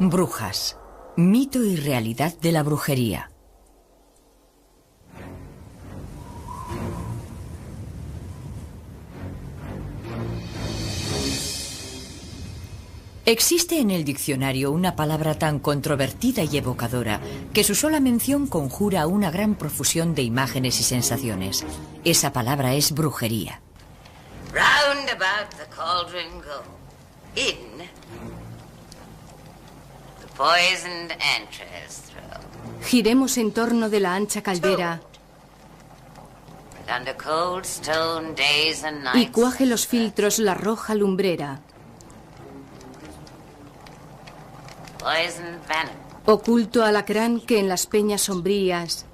Brujas. Mito y realidad de la brujería. Existe en el diccionario una palabra tan controvertida y evocadora que su sola mención conjura una gran profusión de imágenes y sensaciones. Esa palabra es brujería. Round about the cauldron go, in the poisoned entrails throw. Giremos en torno de la ancha caldera But under cold stone days and y nights, cuaje los filtros la roja lumbrera. poisoned venom, Oculto alacrán que en las peñas sombrías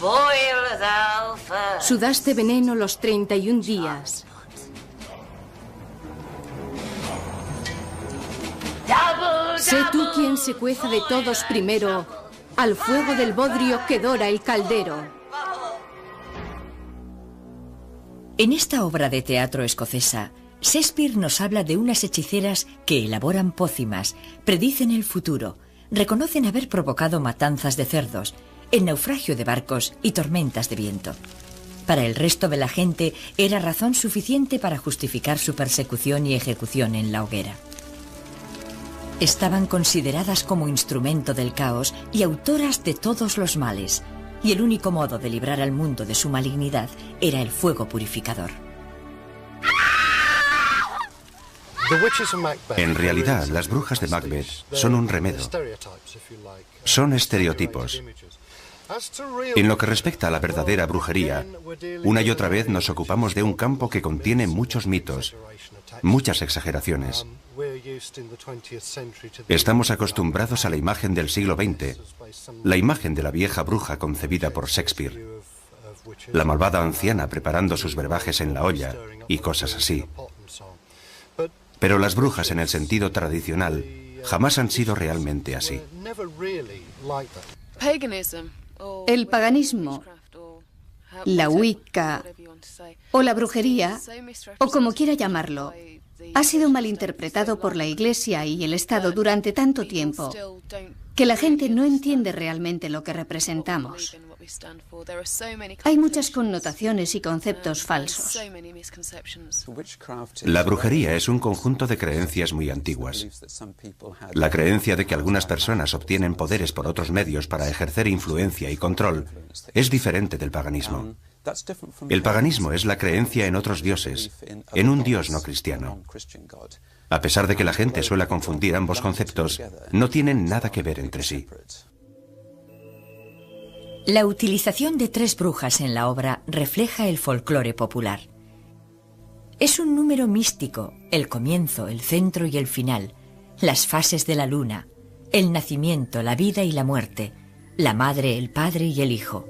boil thou first. sudaste veneno los 31 días. Double, Sé tú quien se cueza de todos primero al fuego del bodrio que dora el caldero. En esta obra de teatro escocesa, Shakespeare nos habla de unas hechiceras que elaboran pócimas, predicen el futuro, reconocen haber provocado matanzas de cerdos, el naufragio de barcos y tormentas de viento. Para el resto de la gente era razón suficiente para justificar su persecución y ejecución en la hoguera. Estaban consideradas como instrumento del caos y autoras de todos los males, y el único modo de librar al mundo de su malignidad era el fuego purificador. En realidad, las brujas de Macbeth son un remedo. Son estereotipos. En lo que respecta a la verdadera brujería, una y otra vez nos ocupamos de un campo que contiene muchos mitos, muchas exageraciones. Estamos acostumbrados a la imagen del siglo XX, la imagen de la vieja bruja concebida por Shakespeare, la malvada anciana preparando sus brebajes en la olla y cosas así. Pero las brujas en el sentido tradicional jamás han sido realmente así. El paganismo, la Wicca o la brujería, o como quiera llamarlo, ha sido malinterpretado por la Iglesia y el Estado durante tanto tiempo que la gente no entiende realmente lo que representamos. Hay muchas connotaciones y conceptos falsos. La brujería es un conjunto de creencias muy antiguas. La creencia de que algunas personas obtienen poderes por otros medios para ejercer influencia y control es diferente del paganismo. El paganismo es la creencia en otros dioses, en un dios no cristiano. A pesar de que la gente suele confundir ambos conceptos, no tienen nada que ver entre sí. La utilización de 3 brujas en la obra refleja el folclore popular. Es un número místico, el comienzo, el centro y el final, las fases de la luna, el nacimiento, la vida y la muerte, la madre, el padre y el hijo.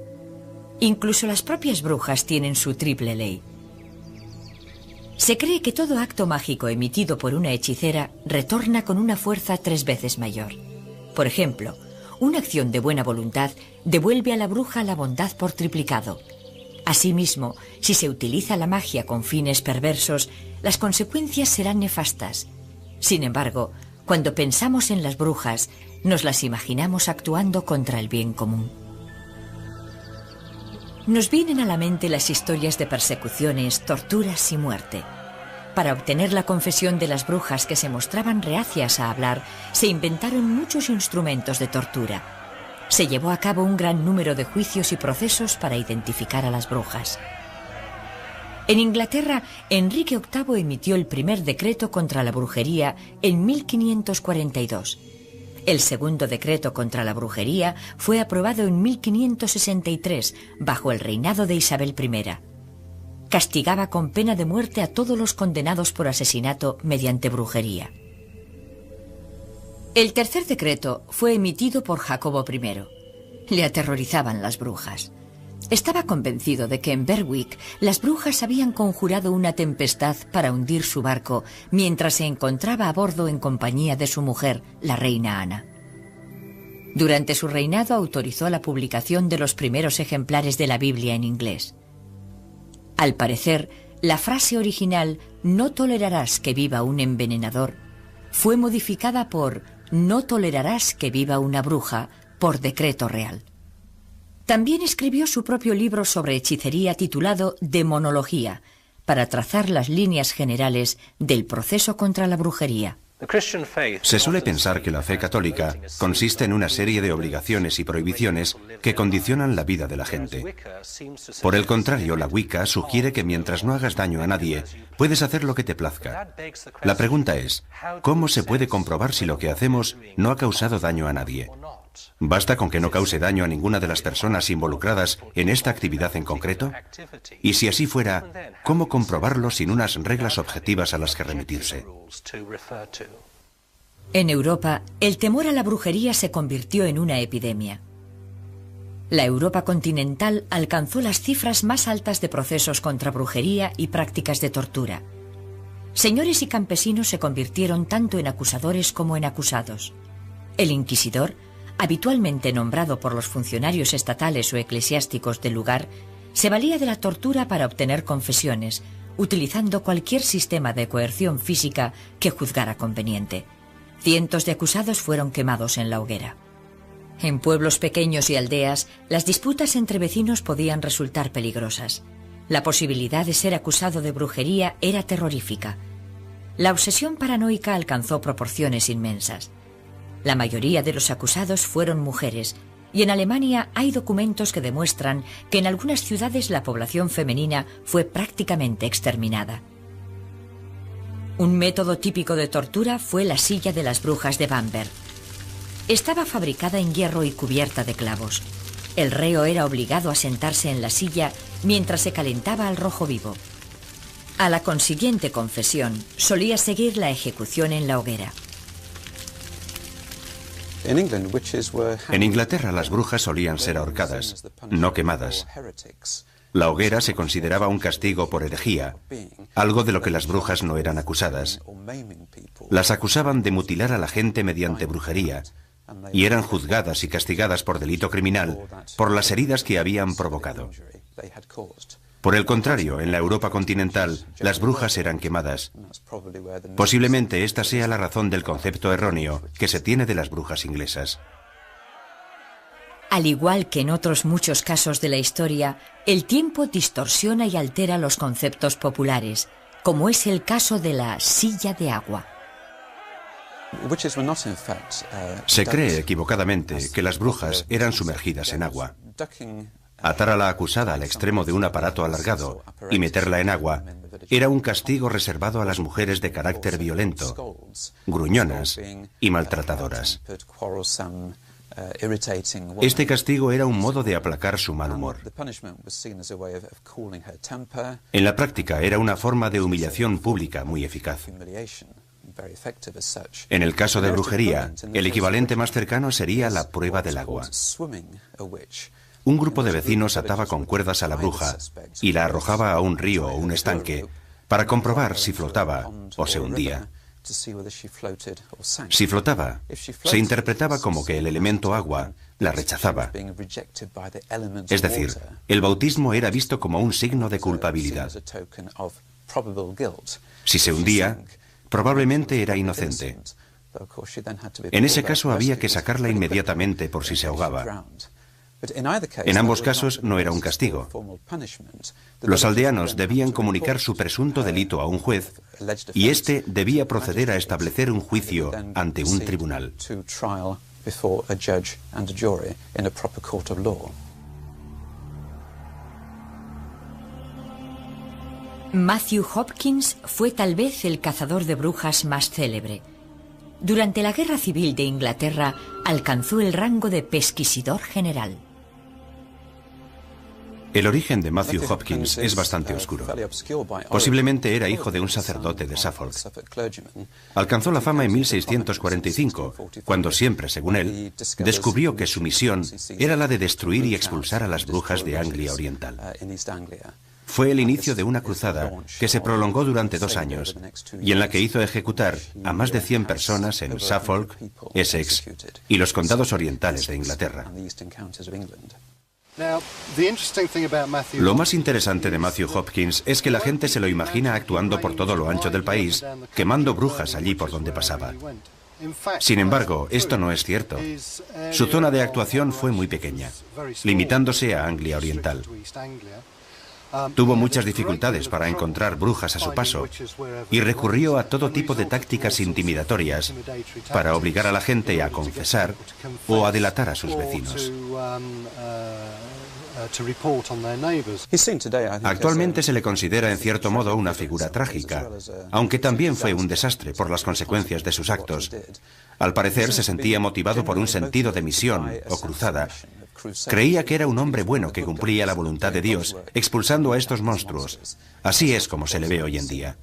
Incluso las propias brujas tienen su triple ley. Se cree que todo acto mágico emitido por una hechicera retorna con una fuerza 3 veces mayor. Por ejemplo, una acción de buena voluntad devuelve a la bruja la bondad por triplicado. Asimismo, si se utiliza la magia con fines perversos, las consecuencias serán nefastas. Sin embargo, cuando pensamos en las brujas, nos las imaginamos actuando contra el bien común. Nos vienen a la mente las historias de persecuciones, torturas y muerte. Para obtener la confesión de las brujas que se mostraban reacias a hablar, se inventaron muchos instrumentos de tortura. Se llevó a cabo un gran número de juicios y procesos para identificar a las brujas. En Inglaterra, Enrique VIII emitió el primer decreto contra la brujería en 1542. El segundo decreto contra la brujería fue aprobado en 1563, bajo el reinado de Isabel I. Castigaba con pena de muerte a todos los condenados por asesinato mediante brujería. El tercer decreto fue emitido por Jacobo I. Le aterrorizaban las brujas. Estaba convencido de que en Berwick las brujas habían conjurado una tempestad para hundir su barco mientras se encontraba a bordo en compañía de su mujer, la reina Ana. Durante su reinado autorizó la publicación de los primeros ejemplares de la Biblia en inglés. Al parecer, la frase original "no tolerarás que viva un envenenador" fue modificada por "No tolerarás que viva una bruja" por decreto real. También escribió su propio libro sobre hechicería titulado Demonología, para trazar las líneas generales del proceso contra la brujería. Se suele pensar que la fe católica consiste en una serie de obligaciones y prohibiciones que condicionan la vida de la gente. Por el contrario, la Wicca sugiere que mientras no hagas daño a nadie, puedes hacer lo que te plazca. La pregunta es, ¿cómo se puede comprobar si lo que hacemos no ha causado daño a nadie? ¿Basta con que no cause daño a ninguna de las personas involucradas en esta actividad en concreto? Y si así fuera, ¿cómo comprobarlo sin unas reglas objetivas a las que remitirse? En Europa, el temor a la brujería se convirtió en una epidemia. La Europa continental alcanzó las cifras más altas de procesos contra brujería y prácticas de tortura. Señores y campesinos se convirtieron tanto en acusadores como en acusados. El inquisidor, habitualmente nombrado por los funcionarios estatales o eclesiásticos del lugar, se valía de la tortura para obtener confesiones, utilizando cualquier sistema de coerción física que juzgara conveniente. Cientos de acusados fueron quemados en la hoguera. En pueblos pequeños y aldeas, las disputas entre vecinos podían resultar peligrosas. La posibilidad de ser acusado de brujería era terrorífica. La obsesión paranoica alcanzó proporciones inmensas. La mayoría de los acusados fueron mujeres, y en Alemania hay documentos que demuestran que en algunas ciudades la población femenina fue prácticamente exterminada. Un método típico de tortura fue la silla de las brujas de Bamberg. Estaba fabricada en hierro y cubierta de clavos. El reo era obligado a sentarse en la silla mientras se calentaba al rojo vivo. A la consiguiente confesión solía seguir la ejecución en la hoguera. En Inglaterra las brujas solían ser ahorcadas, no quemadas. La hoguera se consideraba un castigo por herejía, algo de lo que las brujas no eran acusadas. Las acusaban de mutilar a la gente mediante brujería, y eran juzgadas y castigadas por delito criminal por las heridas que habían provocado. Por el contrario, en la Europa continental, las brujas eran quemadas. Posiblemente esta sea la razón del concepto erróneo que se tiene de las brujas inglesas. Al igual que en otros muchos casos de la historia, el tiempo distorsiona y altera los conceptos populares, como es el caso de la silla de agua. Se cree equivocadamente que las brujas eran sumergidas en agua. Atar a la acusada al extremo de un aparato alargado y meterla en agua era un castigo reservado a las mujeres de carácter violento, gruñonas y maltratadoras. Este castigo era un modo de aplacar su mal humor. En la práctica era una forma de humillación pública muy eficaz. En el caso de brujería, el equivalente más cercano sería la prueba del agua. Un grupo de vecinos ataba con cuerdas a la bruja y la arrojaba a un río o un estanque para comprobar si flotaba o se hundía. Si flotaba, se interpretaba como que el elemento agua la rechazaba. Es decir, el bautismo era visto como un signo de culpabilidad. Si se hundía, probablemente era inocente. En ese caso había que sacarla inmediatamente por si se ahogaba. En ambos casos no era un castigo. Los aldeanos debían comunicar su presunto delito a un juez y éste debía proceder a establecer un juicio ante un tribunal. Matthew Hopkins fue tal vez el cazador de brujas más célebre. Durante la Guerra Civil de Inglaterra alcanzó el rango de pesquisidor general. El origen de Matthew Hopkins es bastante oscuro. Posiblemente era hijo de un sacerdote de Suffolk. Alcanzó la fama en 1645, cuando siempre, según él, descubrió que su misión era la de destruir y expulsar a las brujas de Anglia Oriental. Fue el inicio de una cruzada que se prolongó durante 2 años y en la que hizo ejecutar a más de 100 personas en Suffolk, Essex y los condados orientales de Inglaterra. Lo más interesante de Matthew Hopkins es que la gente se lo imagina actuando por todo lo ancho del país, quemando brujas allí por donde pasaba. Sin embargo, esto no es cierto. Su zona de actuación fue muy pequeña, limitándose a Anglia Oriental. Tuvo muchas dificultades para encontrar brujas a su paso y recurrió a todo tipo de tácticas intimidatorias para obligar a la gente a confesar o a delatar a sus vecinos. Actualmente se le considera en cierto modo una figura trágica, aunque también fue un desastre por las consecuencias de sus actos. Al parecer se sentía motivado por un sentido de misión o cruzada. Creía que era un hombre bueno que cumplía la voluntad de Dios, expulsando a estos monstruos. Así es como se le ve hoy en día.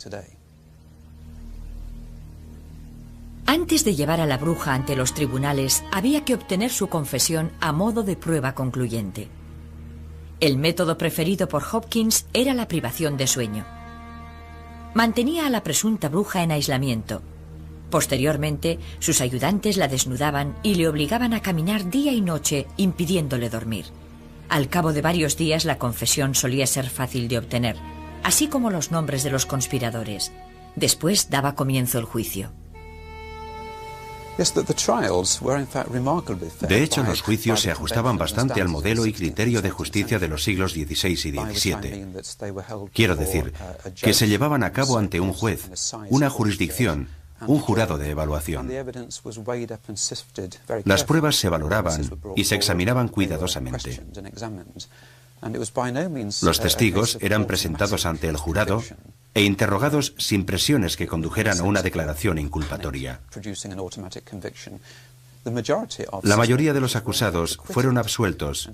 Antes de llevar a la bruja ante los tribunales, había que obtener su confesión a modo de prueba concluyente. El método preferido por Hopkins era la privación de sueño. Mantenía a la presunta bruja en aislamiento. Posteriormente, sus ayudantes la desnudaban y le obligaban a caminar día y noche, impidiéndole dormir. Al cabo de varios días, la confesión solía ser fácil de obtener, así como los nombres de los conspiradores. Después daba comienzo el juicio. De hecho, los juicios se ajustaban bastante al modelo y criterio de justicia de los siglos XVI y XVII. Quiero decir, que se llevaban a cabo ante un juez, una jurisdicción, un jurado de evaluación. Las pruebas se valoraban y se examinaban cuidadosamente. Los testigos eran presentados ante el jurado e interrogados sin presiones que condujeran a una declaración inculpatoria. La mayoría de los acusados fueron absueltos.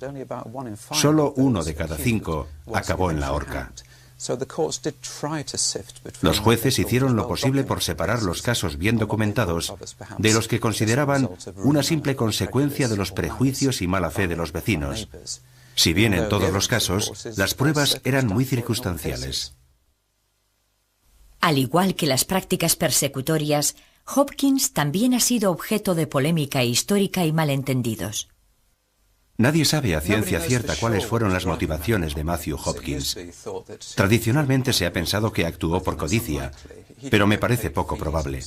Solo 1 de cada 5 acabó en la horca. Los jueces hicieron lo posible por separar los casos bien documentados de los que consideraban una simple consecuencia de los prejuicios y mala fe de los vecinos. Si bien en todos los casos, las pruebas eran muy circunstanciales. Al igual que las prácticas persecutorias, Hopkins también ha sido objeto de polémica histórica y malentendidos. Nadie sabe a ciencia cierta cuáles fueron las motivaciones de Matthew Hopkins. Tradicionalmente se ha pensado que actuó por codicia, pero me parece poco probable.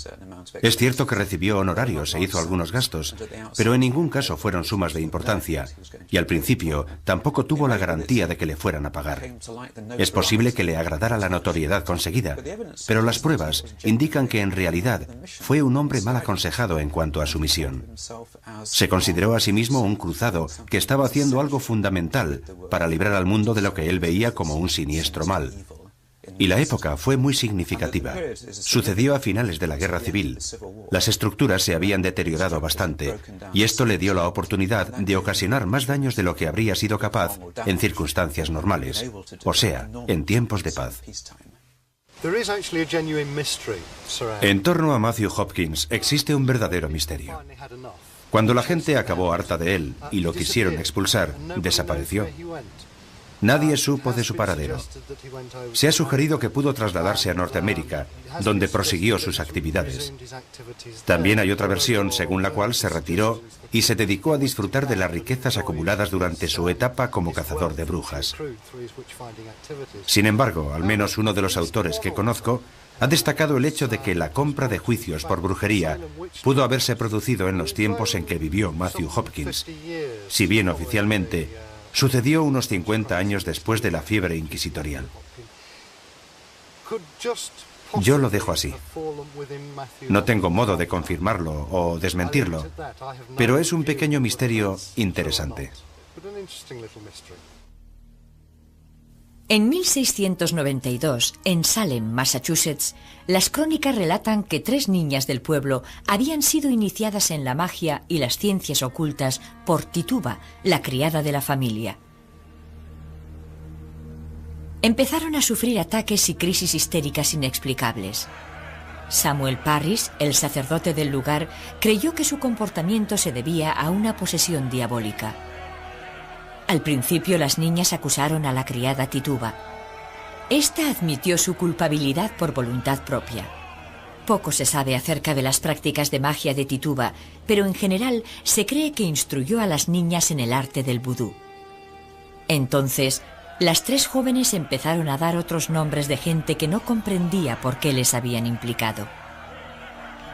Es cierto que recibió honorarios e hizo algunos gastos, pero en ningún caso fueron sumas de importancia, y al principio tampoco tuvo la garantía de que le fueran a pagar. Es posible que le agradara la notoriedad conseguida, pero las pruebas indican que en realidad fue un hombre mal aconsejado en cuanto a su misión. Se consideró a sí mismo un cruzado que estaba haciendo algo fundamental para librar al mundo de lo que él veía como un siniestro mal. Y la época fue muy significativa. Sucedió a finales de la Guerra Civil. Las estructuras se habían deteriorado bastante, y esto le dio la oportunidad de ocasionar más daños de lo que habría sido capaz en circunstancias normales, o sea, en tiempos de paz. En torno a Matthew Hopkins existe un verdadero misterio. Cuando la gente acabó harta de él y lo quisieron expulsar, desapareció. Nadie supo de su paradero. Se ha sugerido que pudo trasladarse a Norteamérica, donde prosiguió sus actividades. También hay otra versión según la cual se retiró y se dedicó a disfrutar de las riquezas acumuladas durante su etapa como cazador de brujas. Sin embargo, al menos uno de los autores que conozco ha destacado el hecho de que la compra de juicios por brujería pudo haberse producido en los tiempos en que vivió Matthew Hopkins, si bien oficialmente sucedió unos 50 años después de la fiebre inquisitorial. Yo lo dejo así. No tengo modo de confirmarlo o desmentirlo, pero es un pequeño misterio interesante. En 1692, en Salem, Massachusetts, las crónicas relatan que 3 niñas del pueblo habían sido iniciadas en la magia y las ciencias ocultas por Tituba, la criada de la familia. Empezaron a sufrir ataques y crisis histéricas inexplicables. Samuel Parris, el sacerdote del lugar, creyó que su comportamiento se debía a una posesión diabólica. Al principio las niñas acusaron a la criada Tituba. Esta admitió su culpabilidad por voluntad propia. Poco se sabe acerca de las prácticas de magia de Tituba, pero en general se cree que instruyó a las niñas en el arte del vudú. Entonces, las tres jóvenes empezaron a dar otros nombres de gente que no comprendía por qué les habían implicado.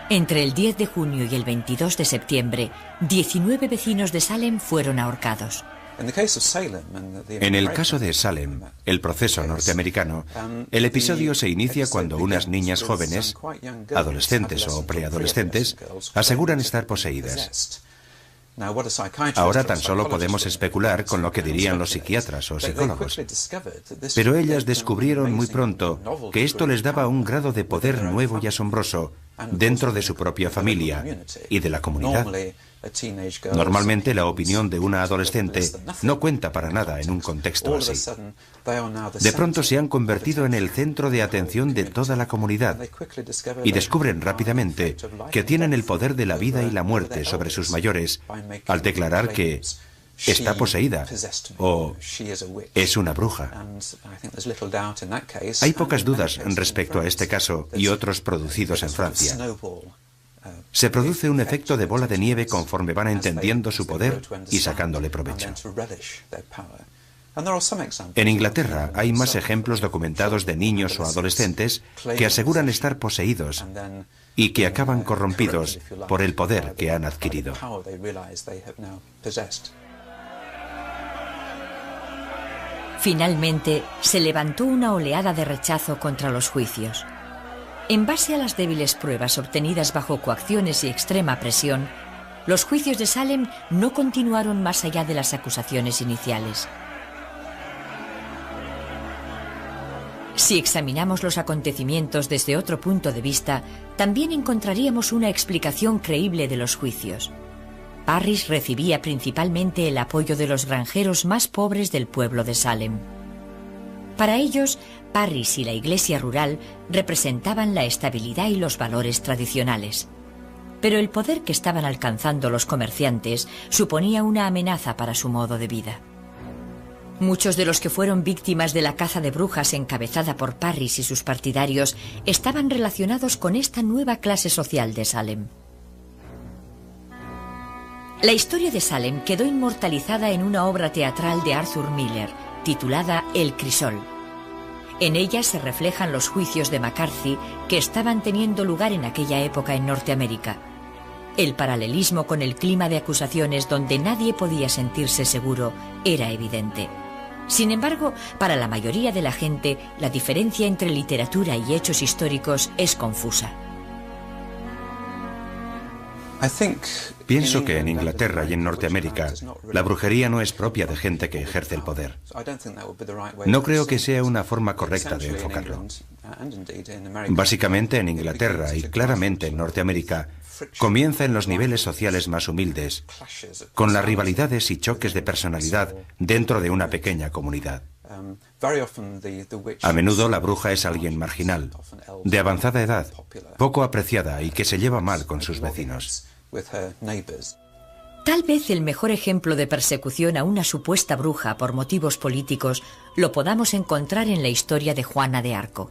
Entre el 10 de junio y el 22 de septiembre, 19 vecinos de Salem fueron ahorcados. En el caso de Salem, el proceso norteamericano, el episodio se inicia cuando unas niñas jóvenes, adolescentes o preadolescentes, aseguran estar poseídas. Ahora tan solo podemos especular con lo que dirían los psiquiatras o psicólogos. Pero ellas descubrieron muy pronto que esto les daba un grado de poder nuevo y asombroso dentro de su propia familia y de la comunidad. Normalmente la opinión de una adolescente no cuenta para nada en un contexto así. De pronto se han convertido en el centro de atención de toda la comunidad y descubren rápidamente que tienen el poder de la vida y la muerte sobre sus mayores al declarar que está poseída o es una bruja. Hay pocas dudas respecto a este caso y otros producidos en Francia. Se produce un efecto de bola de nieve conforme van entendiendo su poder y sacándole provecho. En Inglaterra hay más ejemplos documentados de niños o adolescentes que aseguran estar poseídos y que acaban corrompidos por el poder que han adquirido. Finalmente, se levantó una oleada de rechazo contra los juicios. En base a las débiles pruebas obtenidas bajo coacciones y extrema presión, los juicios de Salem no continuaron más allá de las acusaciones iniciales. Si examinamos los acontecimientos desde otro punto de vista, también encontraríamos una explicación creíble de los juicios. Parris recibía principalmente el apoyo de los granjeros más pobres del pueblo de Salem. Para ellos, Parris y la iglesia rural representaban la estabilidad y los valores tradicionales. Pero el poder que estaban alcanzando los comerciantes suponía una amenaza para su modo de vida. Muchos de los que fueron víctimas de la caza de brujas encabezada por Parris y sus partidarios estaban relacionados con esta nueva clase social de Salem. La historia de Salem quedó inmortalizada en una obra teatral de Arthur Miller, titulada El Crisol. En ella se reflejan los juicios de McCarthy que estaban teniendo lugar en aquella época en Norteamérica. El paralelismo con el clima de acusaciones donde nadie podía sentirse seguro era evidente. Sin embargo, para la mayoría de la gente, la diferencia entre literatura y hechos históricos es confusa. Pienso que en Inglaterra y en Norteamérica la brujería no es propia de gente que ejerce el poder. No creo que sea una forma correcta de enfocarlo. Básicamente en Inglaterra y claramente en Norteamérica comienza en los niveles sociales más humildes, con las rivalidades y choques de personalidad dentro de una pequeña comunidad. A menudo la bruja es alguien marginal, de avanzada edad, poco apreciada y que se lleva mal con sus vecinos. Tal vez el mejor ejemplo de persecución a una supuesta bruja por motivos políticos lo podamos encontrar en la historia de Juana de Arco.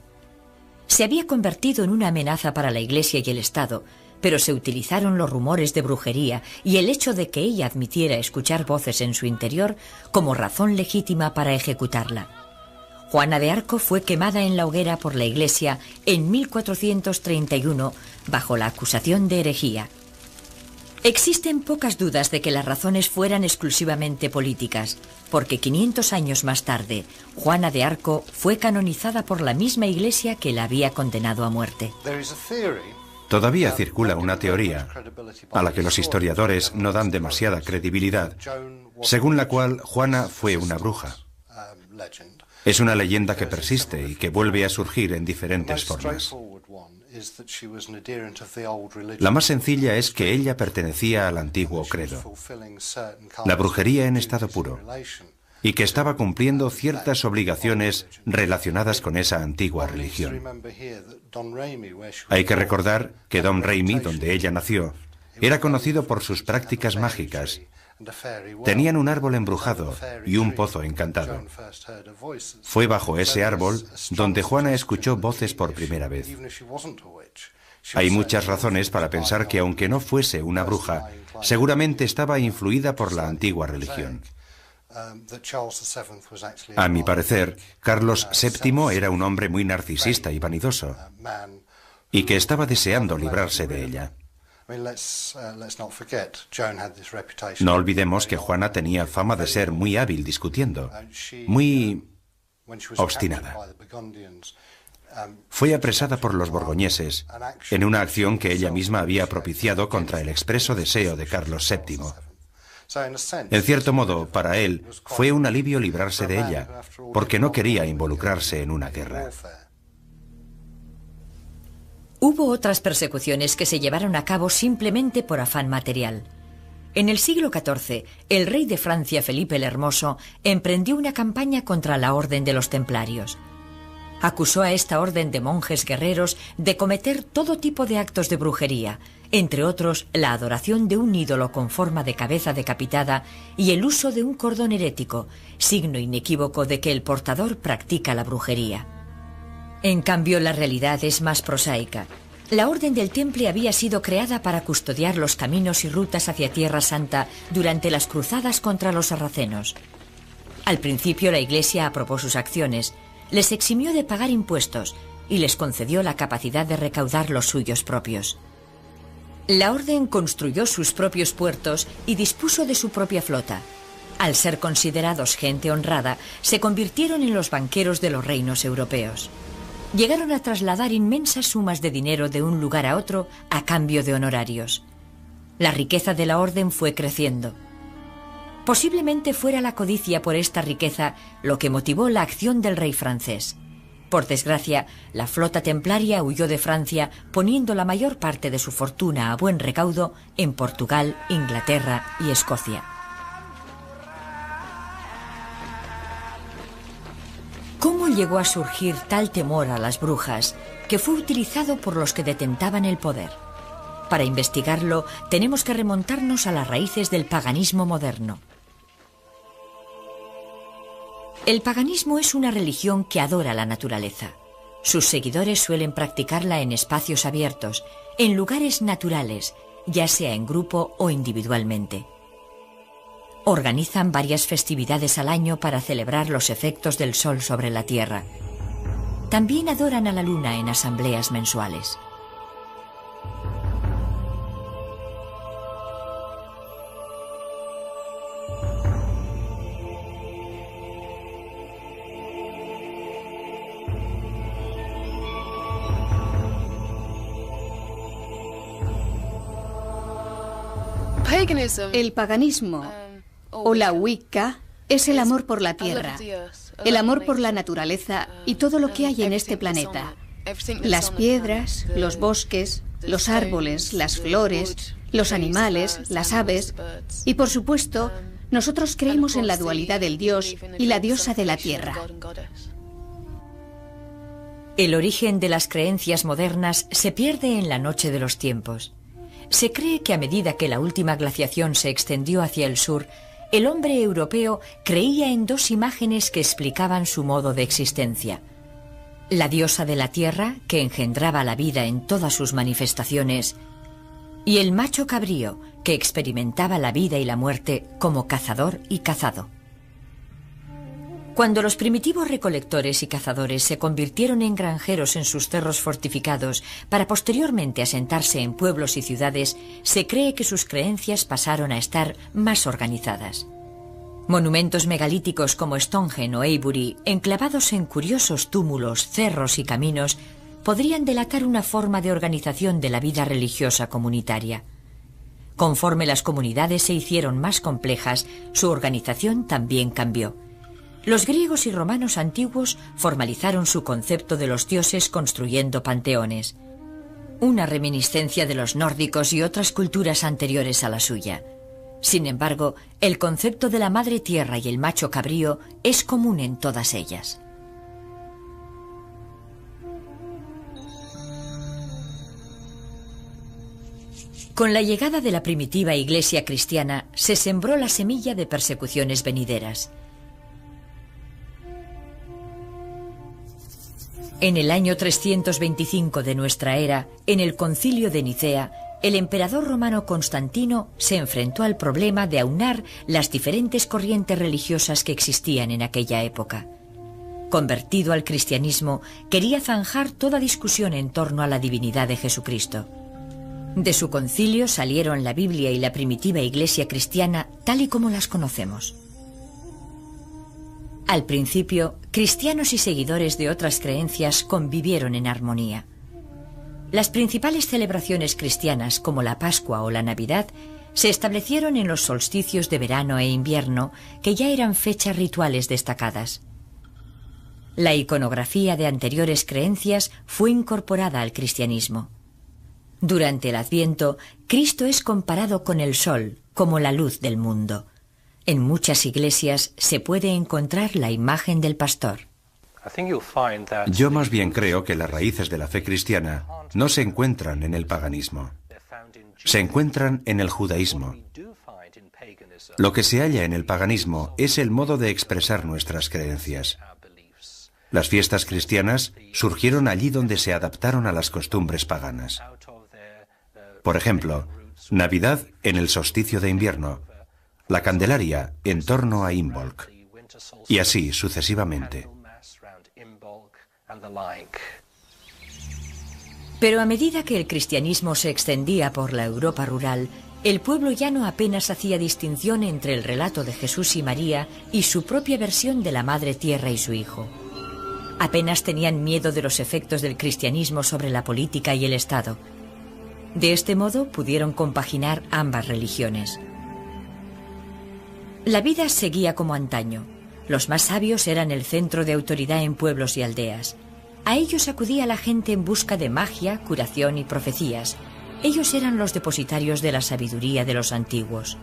Se había convertido en una amenaza para la Iglesia y el Estado, pero se utilizaron los rumores de brujería y el hecho de que ella admitiera escuchar voces en su interior como razón legítima para ejecutarla. Juana de Arco fue quemada en la hoguera por la Iglesia en 1431 bajo la acusación de herejía. Existen pocas dudas de que las razones fueran exclusivamente políticas, porque 500 años más tarde, Juana de Arco fue canonizada por la misma Iglesia que la había condenado a muerte. Todavía circula una teoría, a la que los historiadores no dan demasiada credibilidad, según la cual Juana fue una bruja. Es una leyenda que persiste y que vuelve a surgir en diferentes formas. La más sencilla es que ella pertenecía al antiguo credo, la brujería en estado puro, y que estaba cumpliendo ciertas obligaciones relacionadas con esa antigua religión. Hay que recordar que Dom Raimi, donde ella nació, era conocido por sus prácticas mágicas. Tenían un árbol embrujado y un pozo encantado. Fue bajo ese árbol donde Juana escuchó voces por primera vez. Hay muchas razones para pensar que aunque no fuese una bruja, seguramente estaba influida por la antigua religión. A mi parecer, Carlos VII era un hombre muy narcisista y vanidoso, y que estaba deseando librarse de ella. No olvidemos que Juana tenía fama de ser muy hábil discutiendo, muy obstinada. Fue apresada por los borgoñeses en una acción que ella misma había propiciado contra el expreso deseo de Carlos VII. En cierto modo, para él, fue un alivio librarse de ella, porque no quería involucrarse en una guerra. Hubo otras persecuciones que se llevaron a cabo simplemente por afán material. En el siglo XIV, el rey de Francia, Felipe el Hermoso, emprendió una campaña contra la Orden de los Templarios. Acusó a esta orden de monjes guerreros de cometer todo tipo de actos de brujería, entre otros la adoración de un ídolo con forma de cabeza decapitada y el uso de un cordón herético, signo inequívoco de que el portador practica la brujería. En cambio, la realidad es más prosaica. La Orden del Temple había sido creada para custodiar los caminos y rutas hacia Tierra Santa durante las cruzadas contra los sarracenos. Al principio, la Iglesia aprobó sus acciones, les eximió de pagar impuestos y les concedió la capacidad de recaudar los suyos propios. La Orden construyó sus propios puertos y dispuso de su propia flota. Al ser considerados gente honrada, se convirtieron en los banqueros de los reinos europeos. Llegaron a trasladar inmensas sumas de dinero de un lugar a otro a cambio de honorarios. La riqueza de la Orden fue creciendo. Posiblemente fuera la codicia por esta riqueza lo que motivó la acción del rey francés. Por desgracia, la flota templaria huyó de Francia, poniendo la mayor parte de su fortuna a buen recaudo en Portugal, Inglaterra y Escocia. ¿Cómo llegó a surgir tal temor a las brujas que fue utilizado por los que detentaban el poder? Para investigarlo, tenemos que remontarnos a las raíces del paganismo moderno. El paganismo es una religión que adora la naturaleza. Sus seguidores suelen practicarla en espacios abiertos, en lugares naturales, ya sea en grupo o individualmente. Organizan varias festividades al año para celebrar los efectos del sol sobre la tierra. También adoran a la luna en asambleas mensuales. El paganismo o la Wicca es el amor por la tierra, el amor por la naturaleza y todo lo que hay en este planeta. Las piedras, los bosques, los árboles, las flores, los animales, las aves y, por supuesto, nosotros creemos en la dualidad del dios y la diosa de la tierra. El origen de las creencias modernas se pierde en la noche de los tiempos. Se cree que a medida que la última glaciación se extendió hacia el sur, el hombre europeo creía en dos imágenes que explicaban su modo de existencia. La diosa de la tierra, que engendraba la vida en todas sus manifestaciones, y el macho cabrío, que experimentaba la vida y la muerte como cazador y cazado. Cuando los primitivos recolectores y cazadores se convirtieron en granjeros en sus cerros fortificados para posteriormente asentarse en pueblos y ciudades, se cree que sus creencias pasaron a estar más organizadas. Monumentos megalíticos como Stonehenge o Avebury, enclavados en curiosos túmulos, cerros y caminos, podrían delatar una forma de organización de la vida religiosa comunitaria. Conforme las comunidades se hicieron más complejas, su organización también cambió. Los griegos y romanos antiguos formalizaron su concepto de los dioses construyendo panteones, una reminiscencia de los nórdicos y otras culturas anteriores a la suya. Sin embargo, el concepto de la madre tierra y el macho cabrío es común en todas ellas. Con la llegada de la primitiva iglesia cristiana, se sembró la semilla de persecuciones venideras. En el año 325 de nuestra era, en el Concilio de Nicea, el emperador romano Constantino se enfrentó al problema de aunar las diferentes corrientes religiosas que existían en aquella época. Convertido al cristianismo, quería zanjar toda discusión en torno a la divinidad de Jesucristo. De su concilio salieron la Biblia y la primitiva Iglesia cristiana tal y como las conocemos. Al principio, cristianos y seguidores de otras creencias convivieron en armonía. Las principales celebraciones cristianas, como la Pascua o la Navidad, se establecieron en los solsticios de verano e invierno, que ya eran fechas rituales destacadas. La iconografía de anteriores creencias fue incorporada al cristianismo. Durante el Adviento, Cristo es comparado con el sol, como la luz del mundo. En muchas iglesias se puede encontrar la imagen del pastor. Yo más bien creo que las raíces de la fe cristiana no se encuentran en el paganismo. Se encuentran en el judaísmo. Lo que se halla en el paganismo es el modo de expresar nuestras creencias. Las fiestas cristianas surgieron allí donde se adaptaron a las costumbres paganas. Por ejemplo, Navidad en el solsticio de invierno, la Candelaria en torno a Imbolc, y así sucesivamente. Pero a medida que el cristianismo se extendía por la Europa rural, el pueblo llano apenas hacía distinción entre el relato de Jesús y María y su propia versión de la Madre Tierra y su Hijo. Apenas tenían miedo de los efectos del cristianismo sobre la política y el Estado. De este modo pudieron compaginar ambas religiones. La vida seguía como antaño. Los más sabios eran el centro de autoridad en pueblos y aldeas. A ellos acudía la gente en busca de magia, curación y profecías. Ellos eran los depositarios de la sabiduría de los antiguos.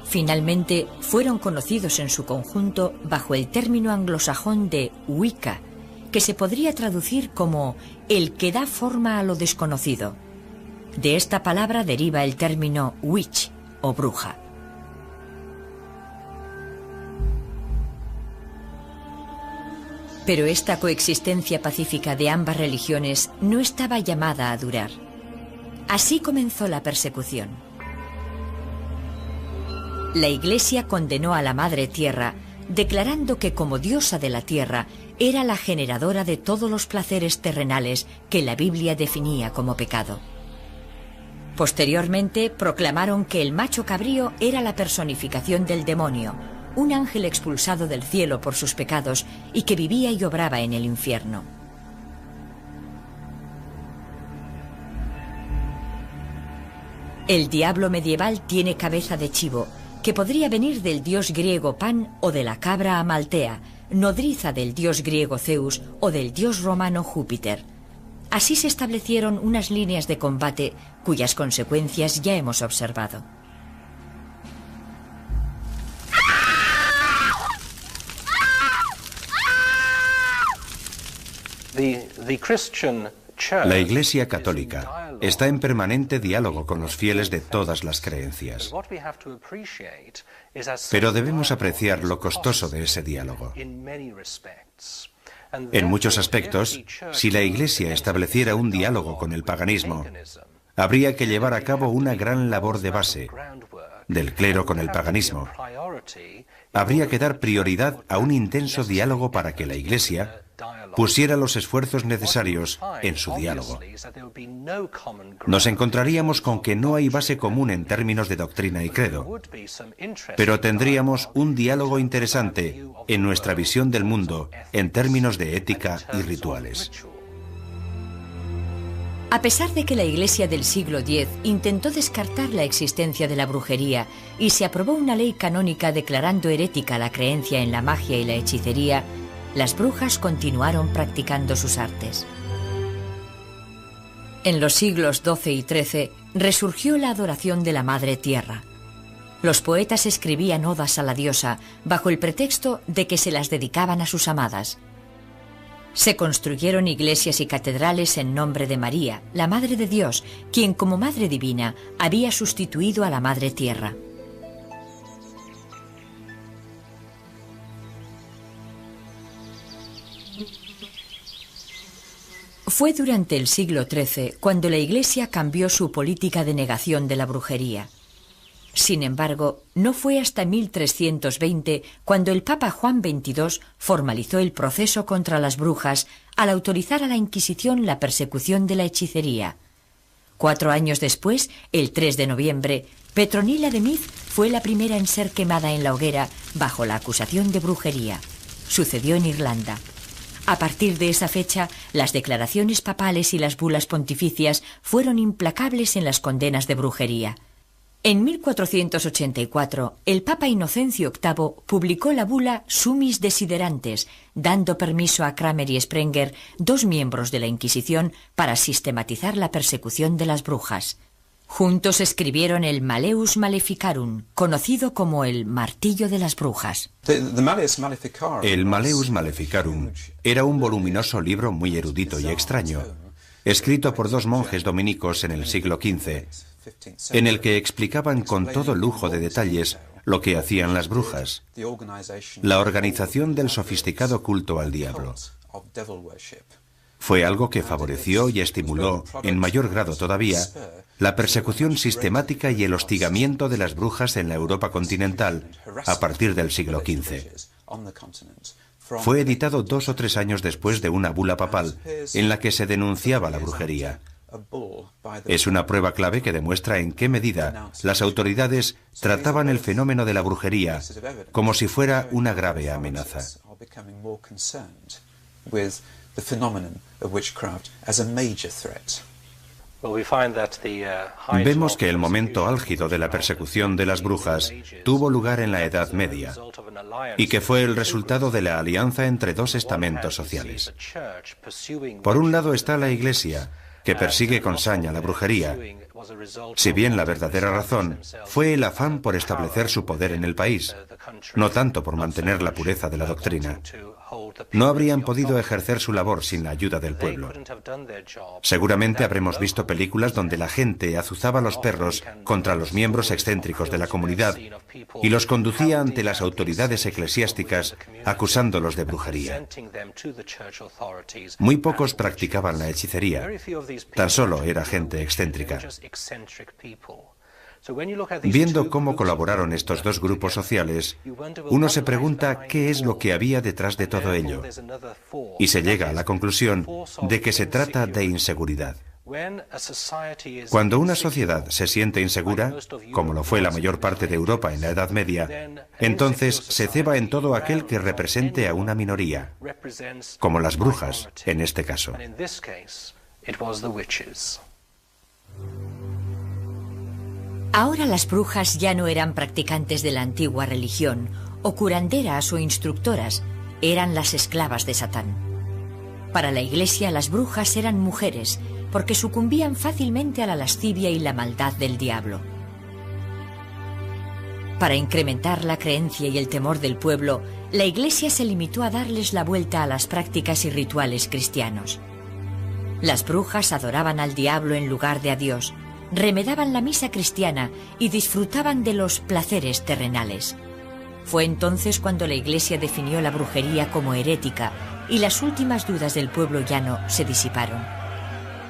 Finalmente, fueron conocidos en su conjunto bajo el término anglosajón de Wicca, que se podría traducir como el que da forma a lo desconocido. De esta palabra deriva el término witch o bruja. Pero esta coexistencia pacífica de ambas religiones no estaba llamada a durar. Así comenzó la persecución. La Iglesia condenó a la Madre Tierra, declarando que como diosa de la tierra era la generadora de todos los placeres terrenales que la Biblia definía como pecado. Posteriormente proclamaron que el macho cabrío era la personificación del demonio, un ángel expulsado del cielo por sus pecados y que vivía y obraba en el infierno. El diablo medieval tiene cabeza de chivo, que podría venir del dios griego Pan o de la cabra Amaltea, nodriza del dios griego Zeus o del dios romano Júpiter. Así se establecieron unas líneas de combate cuyas consecuencias ya hemos observado. La Iglesia Católica está en permanente diálogo con los fieles de todas las creencias. Pero debemos apreciar lo costoso de ese diálogo. En muchos aspectos, si la Iglesia estableciera un diálogo con el paganismo, habría que llevar a cabo una gran labor de base, del clero con el paganismo. Habría que dar prioridad a un intenso diálogo para que la Iglesia pusiera los esfuerzos necesarios en su diálogo. Nos encontraríamos con que no hay base común en términos de doctrina y credo, pero tendríamos un diálogo interesante en nuestra visión del mundo en términos de ética y rituales. A pesar de que la Iglesia del siglo X intentó descartar la existencia de la brujería y se aprobó una ley canónica declarando herética la creencia en la magia y la hechicería, las brujas continuaron practicando sus artes. En los siglos XII y XIII resurgió la adoración de la Madre Tierra. Los poetas escribían odas a la diosa bajo el pretexto de que se las dedicaban a sus amadas. Se construyeron iglesias y catedrales en nombre de María, la Madre de Dios, quien como Madre Divina había sustituido a la Madre Tierra. Fue durante el siglo XIII cuando la Iglesia cambió su política de negación de la brujería. Sin embargo, no fue hasta 1320 cuando el Papa Juan XXII formalizó el proceso contra las brujas al autorizar a la Inquisición la persecución de la hechicería. 4 años después, el 3 de noviembre, Petronila de Meath fue la primera en ser quemada en la hoguera bajo la acusación de brujería. Sucedió en Irlanda. A partir de esa fecha, las declaraciones papales y las bulas pontificias fueron implacables en las condenas de brujería. En 1484, el Papa Inocencio VIII publicó la bula Summis Desiderantes, dando permiso a Cranmer y Sprenger, 2 miembros de la Inquisición, para sistematizar la persecución de las brujas. Juntos escribieron el Malleus Maleficarum, conocido como el Martillo de las Brujas. El Malleus Maleficarum era un voluminoso libro muy erudito y extraño, escrito por 2 monjes dominicos en el siglo XV, en el que explicaban con todo lujo de detalles lo que hacían las brujas, la organización del sofisticado culto al diablo. Fue algo que favoreció y estimuló, en mayor grado todavía, la persecución sistemática y el hostigamiento de las brujas en la Europa continental a partir del siglo XV. Fue editado 2 o 3 años después de una bula papal en la que se denunciaba la brujería. Es una prueba clave que demuestra en qué medida las autoridades trataban el fenómeno de la brujería como si fuera una grave amenaza. Vemos que el momento álgido de la persecución de las brujas tuvo lugar en la Edad Media y que fue el resultado de la alianza entre 2 estamentos sociales. Por un lado está la Iglesia, que persigue con saña la brujería, si bien la verdadera razón fue el afán por establecer su poder en el país, no tanto por mantener la pureza de la doctrina. No habrían podido ejercer su labor sin la ayuda del pueblo. Seguramente habremos visto películas donde la gente azuzaba a los perros contra los miembros excéntricos de la comunidad y los conducía ante las autoridades eclesiásticas acusándolos de brujería. Muy pocos practicaban la hechicería, tan solo era gente excéntrica. Viendo cómo colaboraron estos 2 grupos sociales, uno se pregunta qué es lo que había detrás de todo ello, y se llega a la conclusión de que se trata de inseguridad. Cuando una sociedad se siente insegura, como lo fue la mayor parte de Europa en la Edad Media, entonces se ceba en todo aquel que represente a una minoría, como las brujas en este caso. Ahora las brujas ya no eran practicantes de la antigua religión, o curanderas o instructoras, eran las esclavas de Satán. Para la Iglesia las brujas eran mujeres, porque sucumbían fácilmente a la lascivia y la maldad del diablo. Para incrementar la creencia y el temor del pueblo, la Iglesia se limitó a darles la vuelta a las prácticas y rituales cristianos. Las brujas adoraban al diablo en lugar de a Dios, remedaban la misa cristiana y disfrutaban de los placeres terrenales. Fue entonces cuando la Iglesia definió la brujería como herética y las últimas dudas del pueblo llano se disiparon.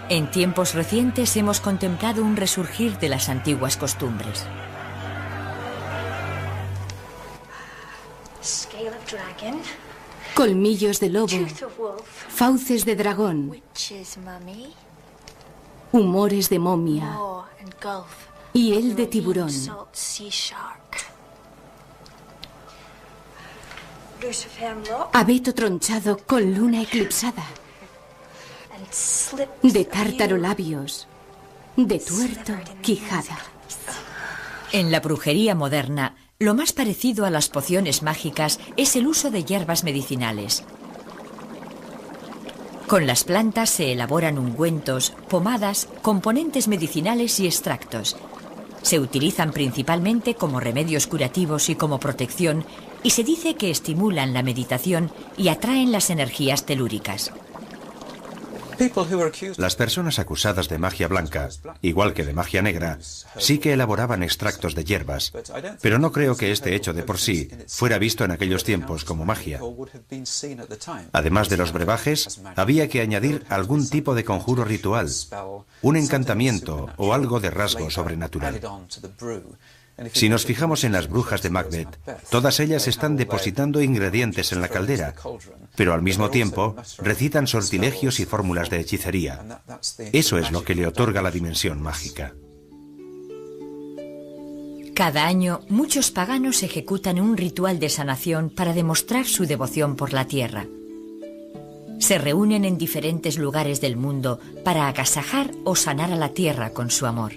En tiempos recientes hemos contemplado un resurgir de las antiguas costumbres. Colmillos de lobo, fauces de dragón, humores de momia y el de tiburón. Abeto tronchado con luna eclipsada, de tártaro labios, de tuerto quijada. En la brujería moderna, lo más parecido a las pociones mágicas es el uso de hierbas medicinales. Con las plantas se elaboran ungüentos, pomadas, componentes medicinales y extractos. Se utilizan principalmente como remedios curativos y como protección, y se dice que estimulan la meditación y atraen las energías telúricas. Las personas acusadas de magia blanca, igual que de magia negra, sí que elaboraban extractos de hierbas, pero no creo que este hecho de por sí fuera visto en aquellos tiempos como magia. Además de los brebajes, había que añadir algún tipo de conjuro ritual, un encantamiento o algo de rasgo sobrenatural. Si nos fijamos en las brujas de Macbeth, todas ellas están depositando ingredientes en la caldera, pero al mismo tiempo recitan sortilegios y fórmulas de hechicería. Eso es lo que le otorga la dimensión mágica. Cada año, muchos paganos ejecutan un ritual de sanación para demostrar su devoción por la tierra. Se reúnen en diferentes lugares del mundo para agasajar o sanar a la tierra con su amor.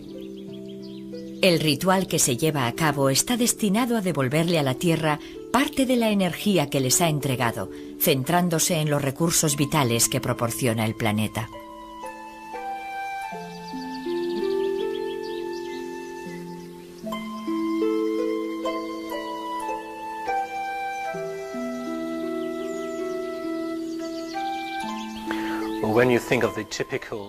El ritual que se lleva a cabo está destinado a devolverle a la tierra parte de la energía que les ha entregado, centrándose en los recursos vitales que proporciona el planeta.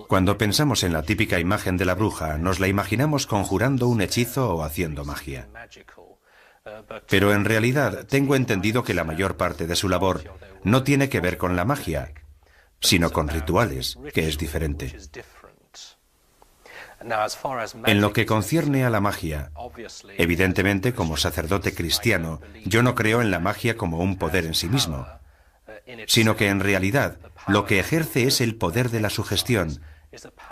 Cuando pensamos en la típica imagen de la bruja, nos la imaginamos conjurando un hechizo o haciendo magia. Pero en realidad tengo entendido que la mayor parte de su labor no tiene que ver con la magia, sino con rituales, que es diferente. En lo que concierne a la magia, evidentemente como sacerdote cristiano, yo no creo en la magia como un poder en sí mismo, sino que en realidad lo que ejerce es el poder de la sugestión,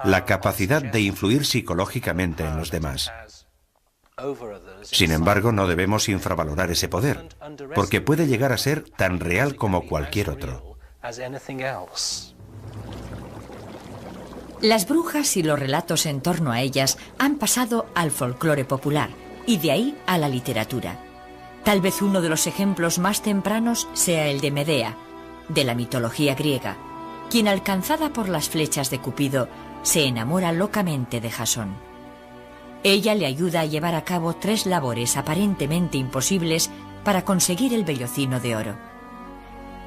la capacidad de influir psicológicamente en los demás. Sin embargo, no debemos infravalorar ese poder, porque puede llegar a ser tan real como cualquier otro. Las brujas y los relatos en torno a ellas han pasado al folclore popular y de ahí a la literatura. Tal vez uno de los ejemplos más tempranos sea el de Medea, de la mitología griega, quien alcanzada por las flechas de Cupido se enamora locamente de Jasón. Ella le ayuda a llevar a cabo 3 labores aparentemente imposibles para conseguir el vellocino de oro.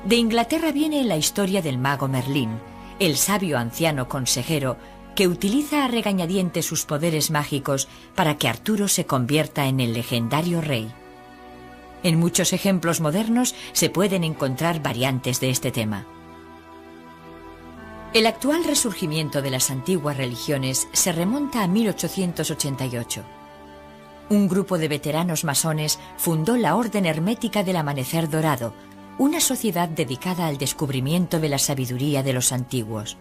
De Inglaterra viene la historia del mago Merlín, el sabio anciano consejero que utiliza a regañadientes sus poderes mágicos para que Arturo se convierta en el legendario rey. En muchos ejemplos modernos se pueden encontrar variantes de este tema. El actual resurgimiento de las antiguas religiones se remonta a 1888. Un grupo de veteranos masones fundó la Orden Hermética del Amanecer Dorado, una sociedad dedicada al descubrimiento de la sabiduría de los antiguos.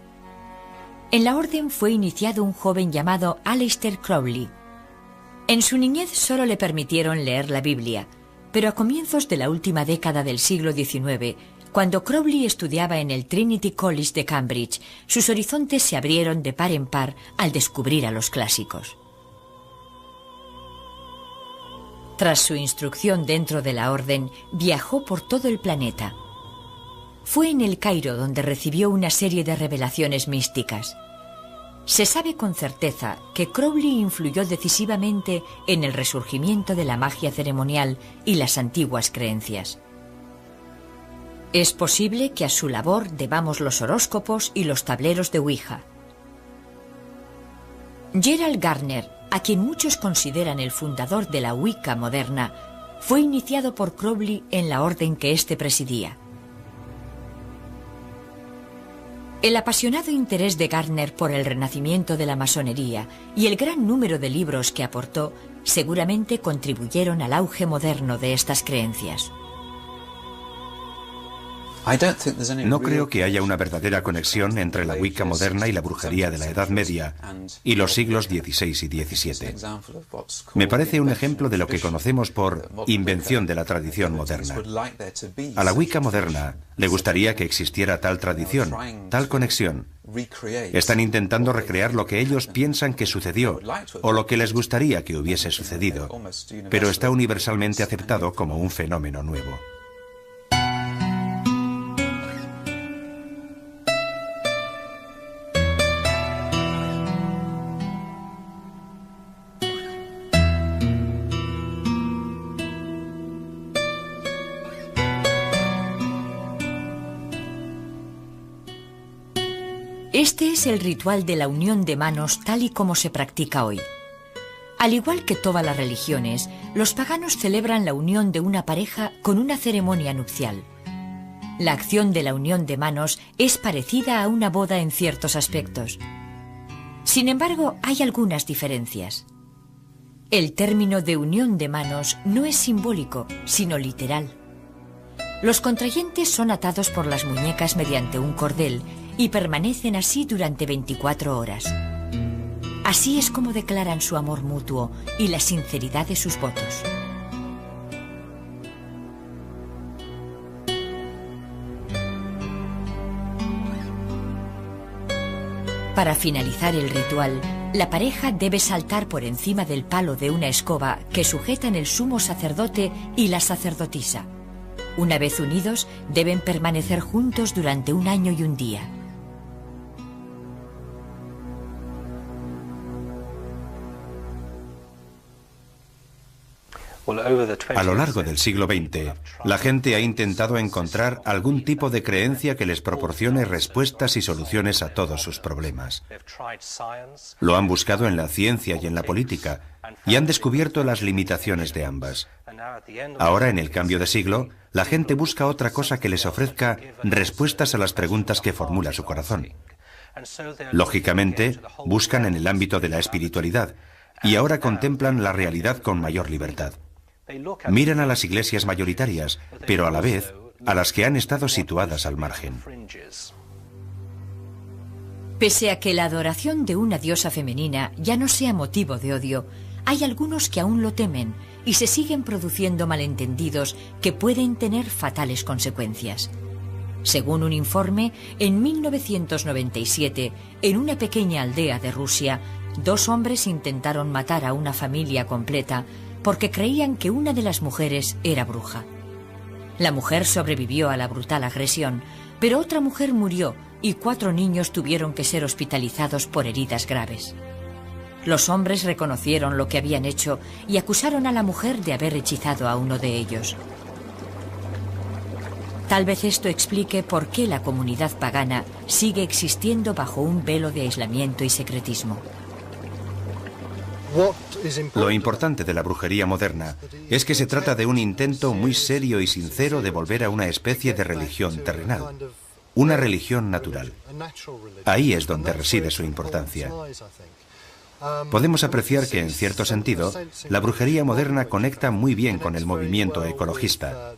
En la orden fue iniciado un joven llamado Aleister Crowley. En su niñez solo le permitieron leer la Biblia, pero a comienzos de la última década del siglo XIX, cuando Crowley estudiaba en el Trinity College de Cambridge, sus horizontes se abrieron de par en par al descubrir a los clásicos. Tras su instrucción dentro de la orden, viajó por todo el planeta. Fue en el Cairo donde recibió una serie de revelaciones místicas. Se sabe con certeza que Crowley influyó decisivamente en el resurgimiento de la magia ceremonial y las antiguas creencias. Es posible que a su labor debamos los horóscopos y los tableros de Ouija. Gerald Gardner, a quien muchos consideran el fundador de la Wicca moderna, fue iniciado por Crowley en la orden que éste presidía. El apasionado interés de Gardner por el renacimiento de la masonería y el gran número de libros que aportó seguramente contribuyeron al auge moderno de estas creencias. No creo que haya una verdadera conexión entre la Wicca moderna y la brujería de la Edad Media y los siglos XVI y XVII. Me parece un ejemplo de lo que conocemos por invención de la tradición moderna. A la Wicca moderna le gustaría que existiera tal tradición, tal conexión. Están intentando recrear lo que ellos piensan que sucedió o lo que les gustaría que hubiese sucedido, pero está universalmente aceptado como un fenómeno nuevo. Este es el ritual de la unión de manos tal y como se practica hoy. Al igual que todas las religiones, los paganos celebran la unión de una pareja con una ceremonia nupcial. La acción de la unión de manos es parecida a una boda en ciertos aspectos. Sin embargo, hay algunas diferencias. El término de unión de manos no es simbólico, sino literal. Los contrayentes son atados por las muñecas mediante un cordel y permanecen así durante 24 horas. Así es como declaran su amor mutuo y la sinceridad de sus votos. Para finalizar el ritual, la pareja debe saltar por encima del palo de una escoba que sujetan el sumo sacerdote y la sacerdotisa. Una vez unidos, deben permanecer juntos durante 1 año y 1 día. A lo largo del siglo XX, la gente ha intentado encontrar algún tipo de creencia que les proporcione respuestas y soluciones a todos sus problemas. Lo han buscado en la ciencia y en la política, y han descubierto las limitaciones de ambas. Ahora, en el cambio de siglo, la gente busca otra cosa que les ofrezca respuestas a las preguntas que formula su corazón. Lógicamente, buscan en el ámbito de la espiritualidad, y ahora contemplan la realidad con mayor libertad. Miran a las iglesias mayoritarias, pero a la vez a las que han estado situadas al margen. Pese a que la adoración de una diosa femenina ya no sea motivo de odio, hay algunos que aún lo temen y se siguen produciendo malentendidos que pueden tener fatales consecuencias. Según un informe, en 1997, en una pequeña aldea de Rusia, 2 hombres intentaron matar a una familia completa porque creían que una de las mujeres era bruja. La mujer sobrevivió a la brutal agresión, pero otra mujer murió y 4 niños tuvieron que ser hospitalizados por heridas graves. Los hombres reconocieron lo que habían hecho y acusaron a la mujer de haber hechizado a uno de ellos. Tal vez esto explique por qué la comunidad pagana sigue existiendo bajo un velo de aislamiento y secretismo. Lo importante de la brujería moderna es que se trata de un intento muy serio y sincero de volver a una especie de religión terrenal, una religión natural. Ahí es donde reside su importancia. Podemos apreciar que, en cierto sentido, la brujería moderna conecta muy bien con el movimiento ecologista.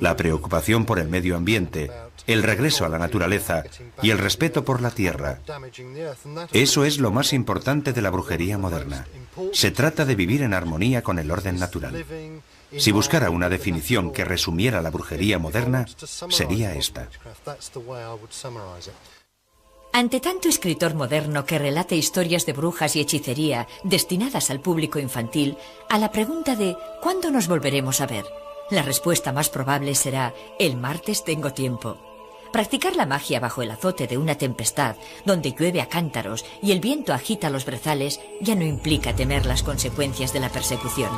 La preocupación por el medio ambiente, el regreso a la naturaleza y el respeto por la tierra. Eso es lo más importante de la brujería moderna. Se trata de vivir en armonía con el orden natural. Si buscara una definición que resumiera la brujería moderna, sería esta. Ante tanto escritor moderno que relate historias de brujas y hechicería destinadas al público infantil, a la pregunta de ¿cuándo nos volveremos a ver?, la respuesta más probable será el martes tengo tiempo. Practicar la magia bajo el azote de una tempestad, donde llueve a cántaros y el viento agita los brezales, ya no implica temer las consecuencias de la persecución.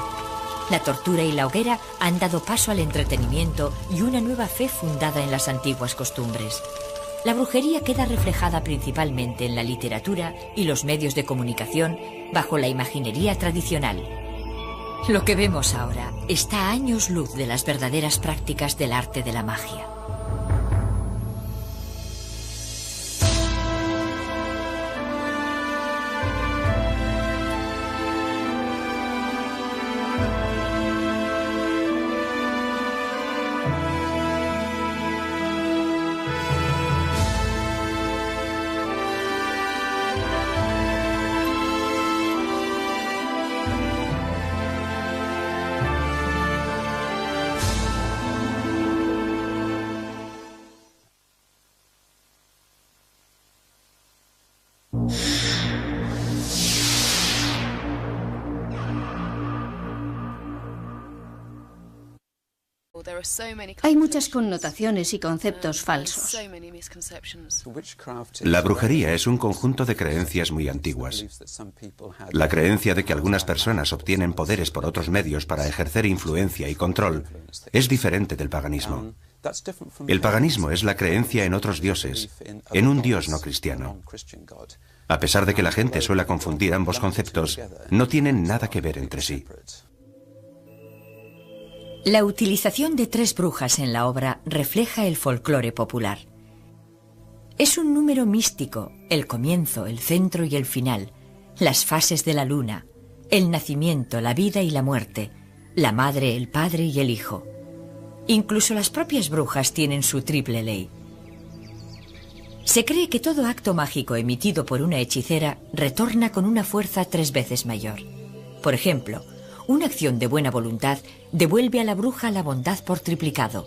La tortura y la hoguera han dado paso al entretenimiento y una nueva fe fundada en las antiguas costumbres. La brujería queda reflejada principalmente en la literatura y los medios de comunicación bajo la imaginería tradicional. Lo que vemos ahora está a años luz de las verdaderas prácticas del arte de la magia. Hay muchas connotaciones y conceptos falsos. La brujería es un conjunto de creencias muy antiguas. La creencia de que algunas personas obtienen poderes por otros medios para ejercer influencia y control es diferente del paganismo. El paganismo es la creencia en otros dioses, en un dios no cristiano. A pesar de que la gente suele confundir ambos conceptos, no tienen nada que ver entre sí. La utilización de 3 brujas en la obra refleja el folclore popular. Es un número místico, el comienzo, el centro y el final, las fases de la luna, el nacimiento, la vida y la muerte, la madre, el padre y el hijo. Incluso las propias brujas tienen su triple ley. Se cree que todo acto mágico emitido por una hechicera retorna con una fuerza 3 veces mayor. Por ejemplo, una acción de buena voluntad devuelve a la bruja la bondad por triplicado.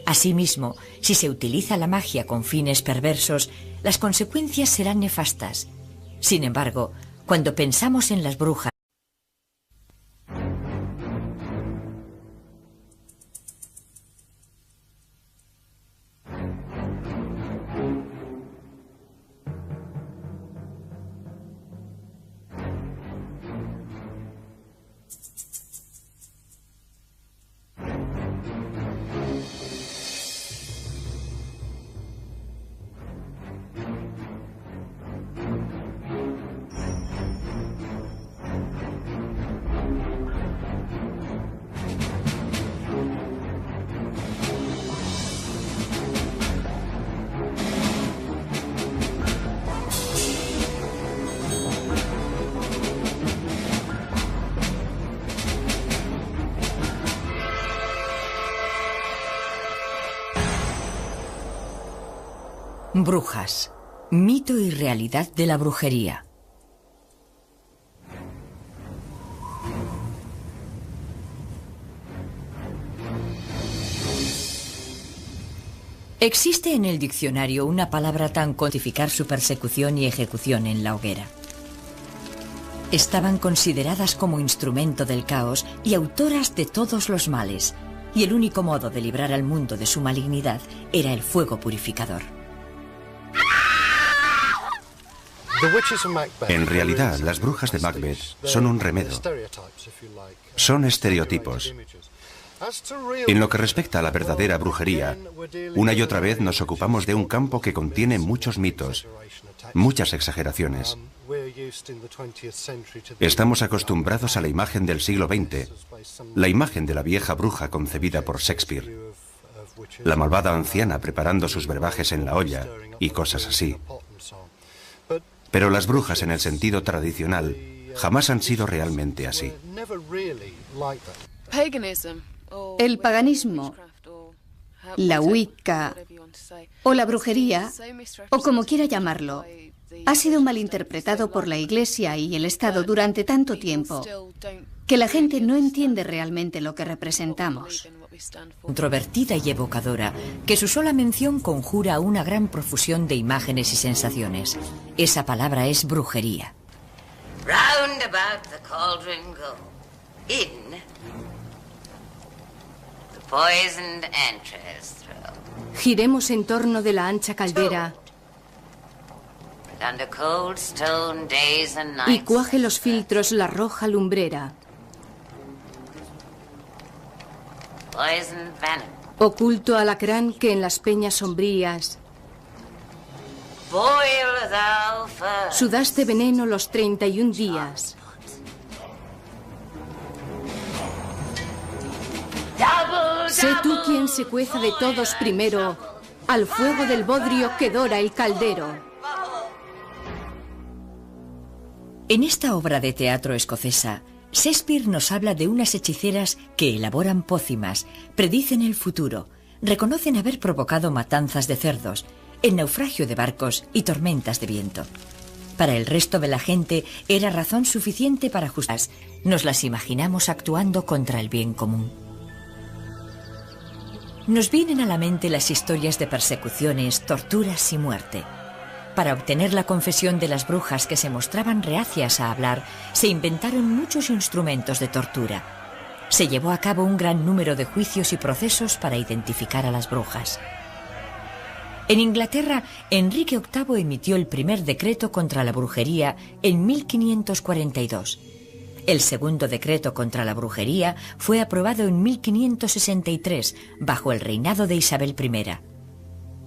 Asimismo, si se utiliza la magia con fines perversos, las consecuencias serán nefastas. Sin embargo, cuando pensamos en las brujas, brujas, mito y realidad de la brujería. Existe en el diccionario una palabra tan codificar su persecución y ejecución en la hoguera. Estaban consideradas como instrumento del caos y autoras de todos los males, y el único modo de librar al mundo de su malignidad era el fuego purificador. En realidad, las brujas de Macbeth son un remedo. Son estereotipos. En lo que respecta a la verdadera brujería, una y otra vez nos ocupamos de un campo que contiene muchos mitos, muchas exageraciones. Estamos acostumbrados a la imagen del siglo XX, la imagen de la vieja bruja concebida por Shakespeare, la malvada anciana preparando sus brebajes en la olla y cosas así. Pero las brujas en el sentido tradicional jamás han sido realmente así. El paganismo, la Wicca o la brujería, o como quiera llamarlo, ha sido malinterpretado por la Iglesia y el Estado durante tanto tiempo que la gente no entiende realmente lo que representamos. Controvertida y evocadora, que su sola mención conjura una gran profusión de imágenes y sensaciones. Esa palabra es brujería. Round about the cauldron go, in the poisoned entrails throw. Giremos en torno de la ancha caldera But under cold stone days and y nights, cuaje los filtros la roja lumbrera. poisoned venom, Oculto alacrán que en las peñas sombrías boil thou first. sudaste veneno los 31 días. Double, Sé tú quien se cueza de todos primero al fuego del bodrio que dora el caldero. En esta obra de teatro escocesa, Shakespeare nos habla de unas hechiceras que elaboran pócimas, predicen el futuro, reconocen haber provocado matanzas de cerdos, el naufragio de barcos y tormentas de viento. Para el resto de la gente era razón suficiente para juzgarlas. Nos las imaginamos actuando contra el bien común. Nos vienen a la mente las historias de persecuciones, torturas y muerte. Para obtener la confesión de las brujas que se mostraban reacias a hablar, se inventaron muchos instrumentos de tortura. Se llevó a cabo un gran número de juicios y procesos para identificar a las brujas. En Inglaterra, Enrique VIII emitió el primer decreto contra la brujería en 1542. El segundo decreto contra la brujería fue aprobado en 1563, bajo el reinado de Isabel I.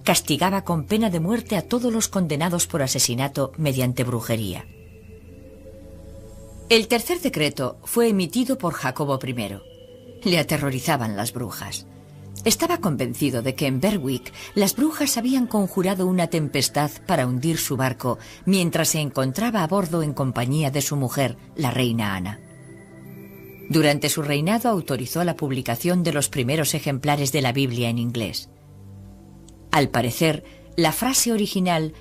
Castigaba con pena de muerte a todos los condenados por asesinato mediante brujería. El tercer decreto fue emitido por Jacobo I. Le aterrorizaban las brujas. Estaba convencido de que en Berwick las brujas habían conjurado una tempestad para hundir su barco mientras se encontraba a bordo en compañía de su mujer, la reina Ana. Durante su reinado autorizó la publicación de los primeros ejemplares de la Biblia en inglés. Al parecer, la frase original